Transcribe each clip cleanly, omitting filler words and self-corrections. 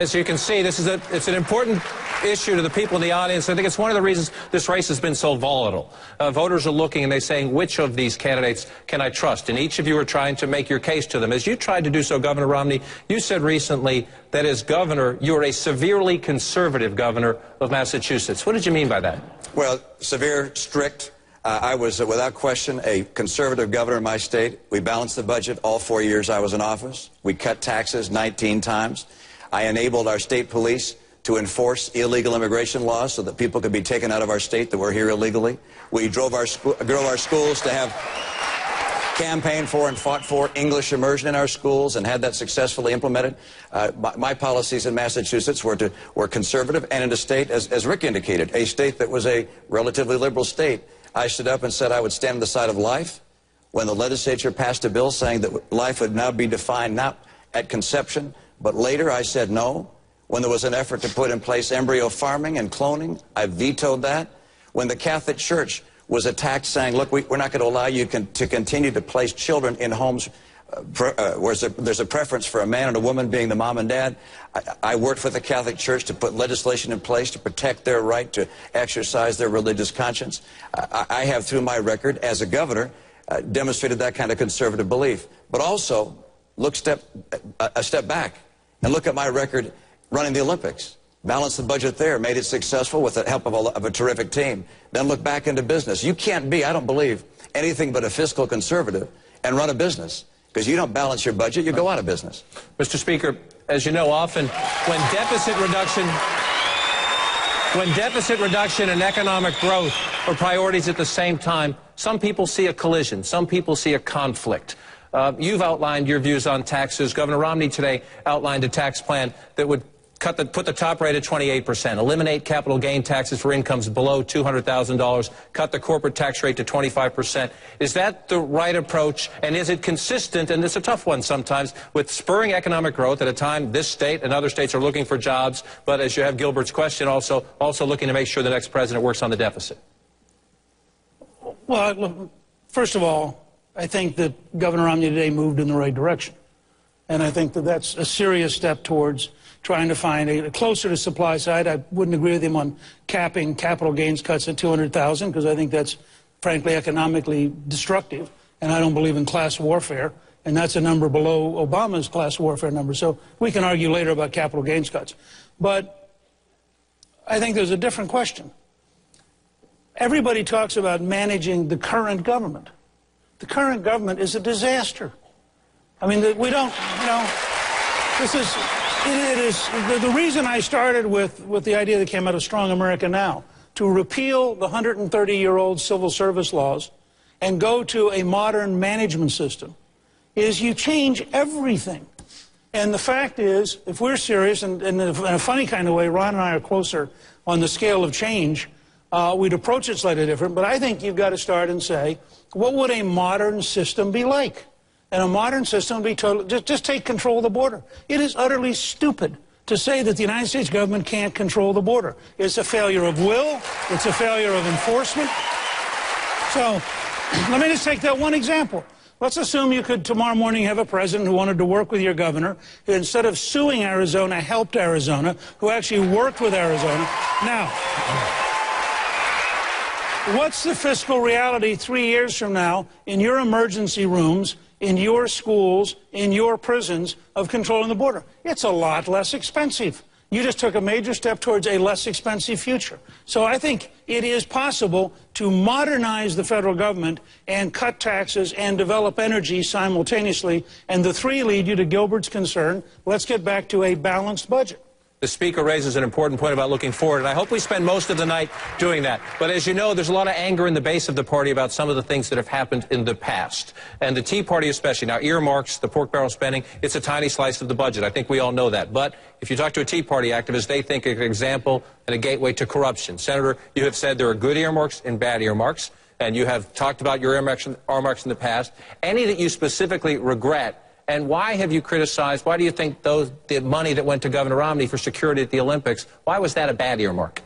As you can see, it's an important issue to the people in the audience. I think it's one of the reasons this race has been so volatile. Voters are looking and they're saying, which of these candidates can I trust? And each of you are trying to make your case to them. As you tried to do so, Governor Romney, you said recently that as governor, you're a severely conservative governor of Massachusetts. What did you mean by that? Well, severe, strict. I was, without question, a conservative governor in my state. We balanced the budget all 4 years I was in office. We cut taxes 19 times. I enabled our state police to enforce illegal immigration laws so that people could be taken out of our state that were here illegally. We drove our schools to have campaigned for and fought for English immersion in our schools and had that successfully implemented. My policies in Massachusetts were conservative, and in a state, as Rick indicated, a state that was a relatively liberal state. I stood up and said I would stand on the side of life when the legislature passed a bill saying that life would now be defined not at conception, but later. I said no. When there was an effort to put in place embryo farming and cloning, I vetoed that. When the Catholic Church was attacked saying, look, we're not going to allow you to continue to place children in homes where there's a preference for a man and a woman being the mom and dad, I worked with the Catholic Church to put legislation in place to protect their right to exercise their religious conscience. I have, through my record as a governor, demonstrated that kind of conservative belief. But also, look a step back and look at my record running the Olympics. Balanced the budget there, made it successful with the help of a terrific team. Then look back into business. You can't be, I don't believe, anything but a fiscal conservative and run a business. Because you don't balance your budget, you go out of business. Mr. Speaker, as you know, often when deficit reduction and economic growth are priorities at the same time, some people see a collision, some people see a conflict. You've outlined your views on taxes. Governor Romney today outlined a tax plan that would put the top rate at 28%, eliminate capital gain taxes for incomes below $200,000, cut the corporate tax rate to 25%. Is that the right approach, and is it consistent, and it's a tough one sometimes, with spurring economic growth at a time this state and other states are looking for jobs, but as you have Gilbert's question, also looking to make sure the next president works on the deficit? Well, look, first of all, I think that Governor Romney today moved in the right direction. And I think that that's a serious step towards trying to find a closer to supply side. I wouldn't agree with him on capping capital gains cuts at $200,000 because I think that's, frankly, economically destructive. And I don't believe in class warfare. And that's a number below Obama's class warfare number. So we can argue later about capital gains cuts. But I think there's a different question. Everybody talks about managing the current government. The current government is a disaster. I mean, we don't, you know, this is, it is, the reason I started with the idea that came out of Strong America Now, to repeal the 130-year-old civil service laws and go to a modern management system, is you change everything. And the fact is, if we're serious, and in a funny kind of way, Ron and I are closer on the scale of change, we'd approach it slightly different, but I think you've got to start and say, what would a modern system be like? And a modern system would be totally, just take control of the border. It is utterly stupid to say that the United States government can't control the border. It's a failure of will. It's a failure of enforcement. So let me just take that one example. Let's assume you could tomorrow morning have a president who wanted to work with your governor, who instead of suing Arizona, helped Arizona, who actually worked with Arizona. Now, what's the fiscal reality 3 years from now in your emergency rooms, in your schools, in your prisons of controlling the border? It's a lot less expensive. You just took a major step towards a less expensive future. So I think it is possible to modernize the federal government and cut taxes and develop energy simultaneously. And the three lead you to Gilbert's concern. Let's get back to a balanced budget. The Speaker raises an important point about looking forward, and I hope we spend most of the night doing that. But as you know, there's a lot of anger in the base of the party about some of the things that have happened in the past. And the Tea Party especially. Now, earmarks, the pork barrel spending, it's a tiny slice of the budget. I think we all know that. But if you talk to a Tea Party activist, they think it's an example and a gateway to corruption. Senator, you have said there are good earmarks and bad earmarks, and you have talked about your earmarks in the past. Any that you specifically regret? And why have you criticized, why do you think the money that went to Governor Romney for security at the Olympics, why was that a bad earmark?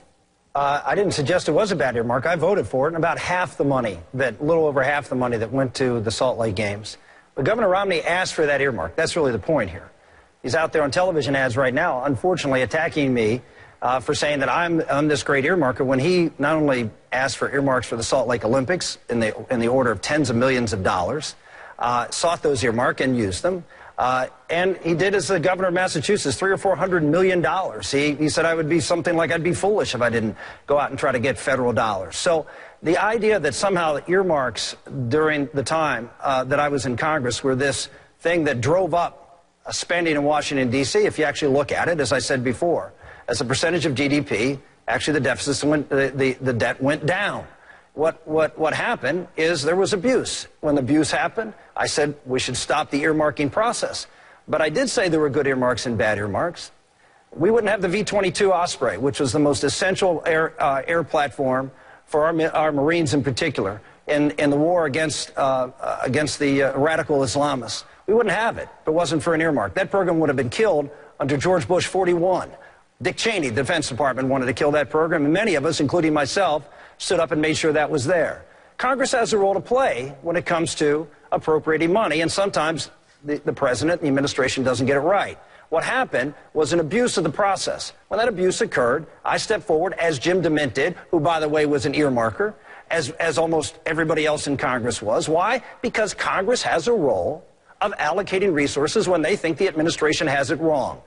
I didn't suggest it was a bad earmark. I voted for it, and about half the money, a little over half the money that went to the Salt Lake Games. But Governor Romney asked for that earmark. That's really the point here. He's out there on television ads right now, unfortunately attacking me for saying that I'm this great earmarker, when he not only asked for earmarks for the Salt Lake Olympics in the order of tens of millions of dollars, sought those earmarks and used them. And he did as the governor of Massachusetts, $300 or $400 million. He said I would be something like I'd be foolish if I didn't go out and try to get federal dollars. So the idea that somehow the earmarks during the time that I was in Congress were this thing that drove up spending in Washington, D.C., if you actually look at it, as I said before, as a percentage of GDP, actually the debt went down. What happened is there was abuse. When the abuse happened, I said we should stop the earmarking process. But I did say there were good earmarks and bad earmarks. We wouldn't have the V-22 Osprey, which was the most essential air platform for our Marines in particular in the war against the radical Islamists. We wouldn't have it if it wasn't for an earmark. That program would have been killed under George Bush 41. Dick Cheney, the Defense Department, wanted to kill that program, and many of us, including myself, stood up and made sure that was there. Congress has a role to play when it comes to appropriating money, and sometimes the president and the administration doesn't get it right. What happened was an abuse of the process. When that abuse occurred, I stepped forward, as Jim DeMint did, who, by the way, was an earmarker, as almost everybody else in Congress was. Why? Because Congress has a role of allocating resources when they think the administration has it wrong.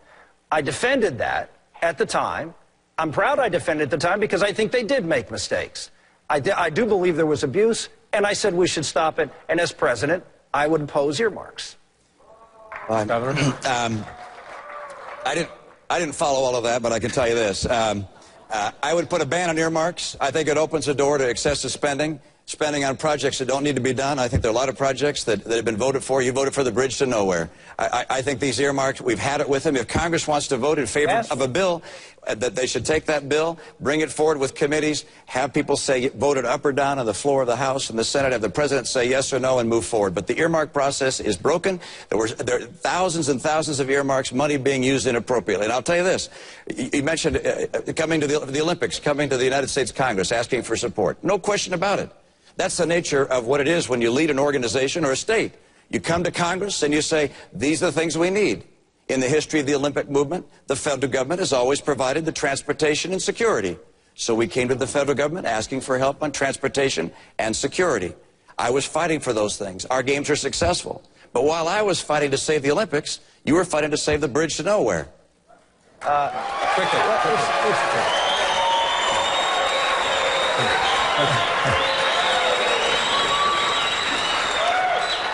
I defended that at the time. I'm proud I defended it at the time because I think they did make mistakes. I do believe there was abuse, and I said we should stop it. And as president, I would oppose earmarks. Governor? I didn't follow all of that, but I can tell you this. I would put a ban on earmarks. I think it opens the door to excessive spending on projects that don't need to be done. I think there are a lot of projects that have been voted for. You voted for the bridge to nowhere. I think these earmarks, we've had it with them. If Congress wants to vote in favor of a bill, that they should take that bill, bring it forward with committees, have people say vote it up or down on the floor of the House and the Senate, have the president say yes or no and move forward. But the earmark process is broken. There are thousands and thousands of earmarks, money being used inappropriately. And I'll tell you this. You mentioned coming to the Olympics, coming to the United States Congress, asking for support. No question about it. That's the nature of what it is when you lead an organization or a state. You come to Congress and you say, these are the things we need. In the history of the Olympic movement, the federal government has always provided the transportation and security. So we came to the federal government asking for help on transportation and security. I was fighting for those things. Our games are successful. But while I was fighting to save the Olympics, you were fighting to save the bridge to nowhere.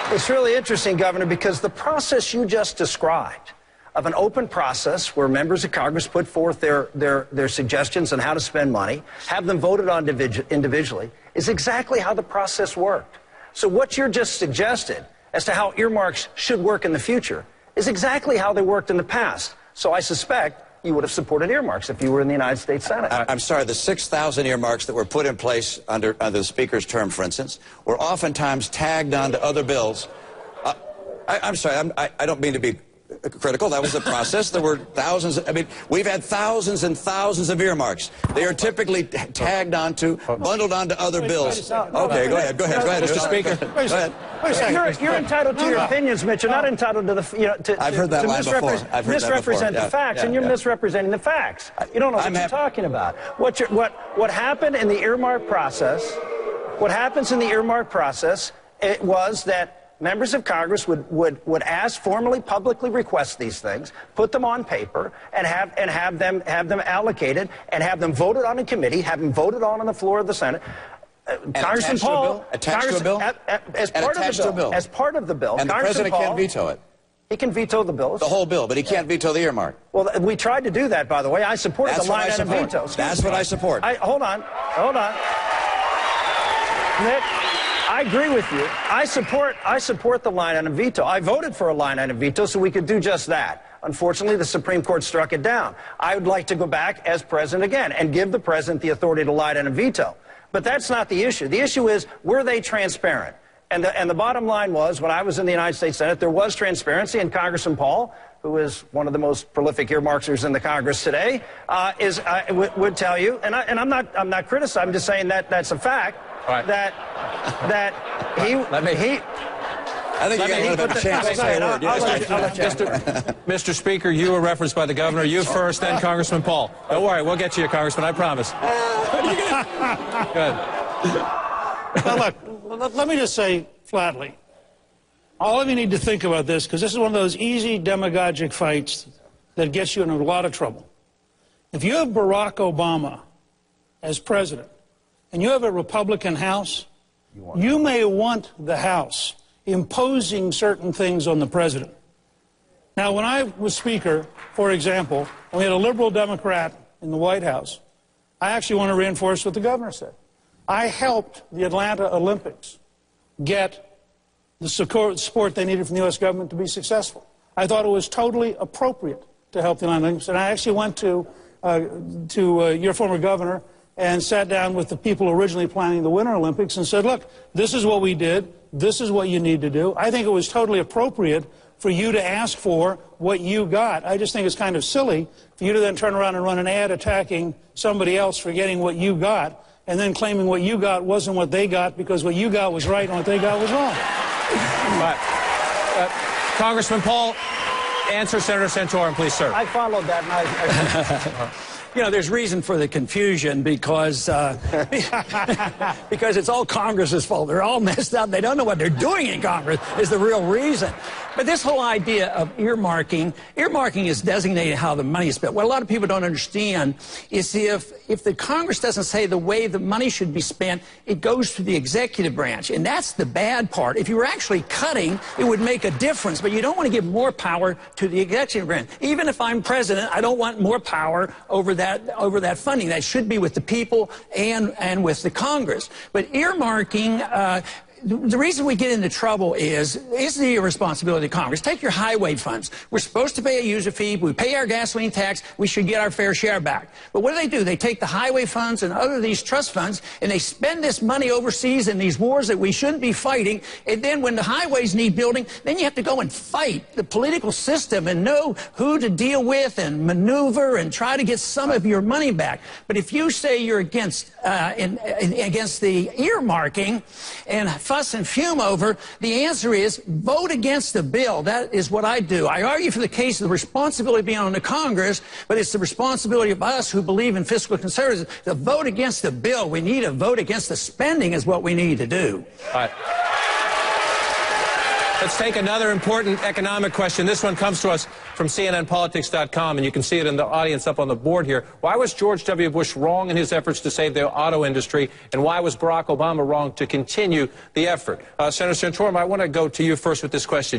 It's really interesting, Governor, because the process you just described of an open process where members of Congress put forth their suggestions on how to spend money, have them voted on individually, is exactly how the process worked. So what you're just suggested as to how earmarks should work in the future is exactly how they worked in the past. So I suspect you would have supported earmarks if you were in the United States Senate. I'm sorry, the 6,000 earmarks that were put in place under the Speaker's term, for instance, were oftentimes tagged onto other bills. I'm sorry, I don't mean to be critical. That was the process. There were thousands. I mean, we've had thousands and thousands of earmarks. They are typically tagged onto, bundled onto other bills. Okay, go ahead, Mr. Speaker. Go ahead. You're entitled to your opinions, Mitch. You're not entitled to I've heard that line before. Misrepresent the facts, and you're misrepresenting the facts. You don't know what you're talking about. What happened in the earmark process? What happens in the earmark process? It was that members of Congress would ask, formally, publicly request these things, put them on paper, and have them allocated, and have them voted on in committee, have them voted on the floor of the Senate. Congressman Paul, attached to a bill, as part of the bill, and the president can't veto it. He can veto the bills. The whole bill, but he can't veto the earmark. Well, we tried to do that, by the way. I supported the line item veto. That's what I support. Hold on. Nick, I agree with you. I support the line item veto. I voted for a line item veto so we could do just that. Unfortunately, the Supreme Court struck it down. I would like to go back as president again and give the president the authority to line item veto. But that's not the issue. The issue is, were they transparent? And the bottom line was, when I was in the United States Senate, there was transparency, and Congressman Paul, who is one of the most prolific earmarkers in the Congress today, would tell you, and I'm not criticizing, I'm just saying that that's a fact. Right. That he I think you got a little bit of chance to say a word. Mr. Speaker, you were referenced by the governor. You first, then Congressman Paul. Don't worry, we'll get to you, Congressman, I promise. Good. Now, look, let me just say flatly, all of you need to think about this, because this is one of those easy demagogic fights that gets you in a lot of trouble. If you have Barack Obama as president, and you have a Republican House, you may want the House imposing certain things on the president. Now, when I was Speaker, for example, and we had a liberal Democrat in the White House, I actually want to reinforce what the governor said. I helped the Atlanta Olympics get the support they needed from the U.S. government to be successful. I thought it was totally appropriate to help the Atlanta Olympics, and I actually went to your former governor and sat down with the people originally planning the Winter Olympics and said, look, this is what we did, this is what you need to do. I think it was totally appropriate for you to ask for what you got. I just think it's kind of silly for you to then turn around and run an ad attacking somebody else for getting what you got, and then claiming what you got wasn't what they got because what you got was right and what they got was wrong. But, Congressman Paul, answer Senator Santorum, please, sir. I followed that, and I You know, there's reason for the confusion because because it's all Congress's fault. They're all messed up. They don't know what they're doing in Congress is the real reason. But this whole idea of earmarking is designating how the money is spent. What a lot of people don't understand is if the Congress doesn't say the way the money should be spent, it goes to the executive branch. And that's the bad part. If you were actually cutting, it would make a difference. But you don't want to give more power to the executive branch. Even if I'm president, I don't want more power over that funding. That should be with the people and with the Congress. But earmarking, the reason we get into trouble is the irresponsibility of Congress. Take your highway funds. We're supposed to pay a user fee. We pay our gasoline tax. We should get our fair share back. But what do? They take the highway funds and other these trust funds, and they spend this money overseas in these wars that we shouldn't be fighting. And then when the highways need building, then you have to go and fight the political system and know who to deal with and maneuver and try to get some of your money back. But if you say you're against the earmarking and fuss and fume over, the answer is vote against the bill. That is what I do. I argue for the case of the responsibility being on the Congress, but it's the responsibility of us who believe in fiscal conservatism to vote against the bill. We need to vote against the spending is what we need to do. All right. Let's take another important economic question. This one comes to us from CNNPolitics.com, and you can see it in the audience up on the board here. Why was George W. Bush wrong in his efforts to save the auto industry, and why was Barack Obama wrong to continue the effort? Senator Santorum, I want to go to you first with this question.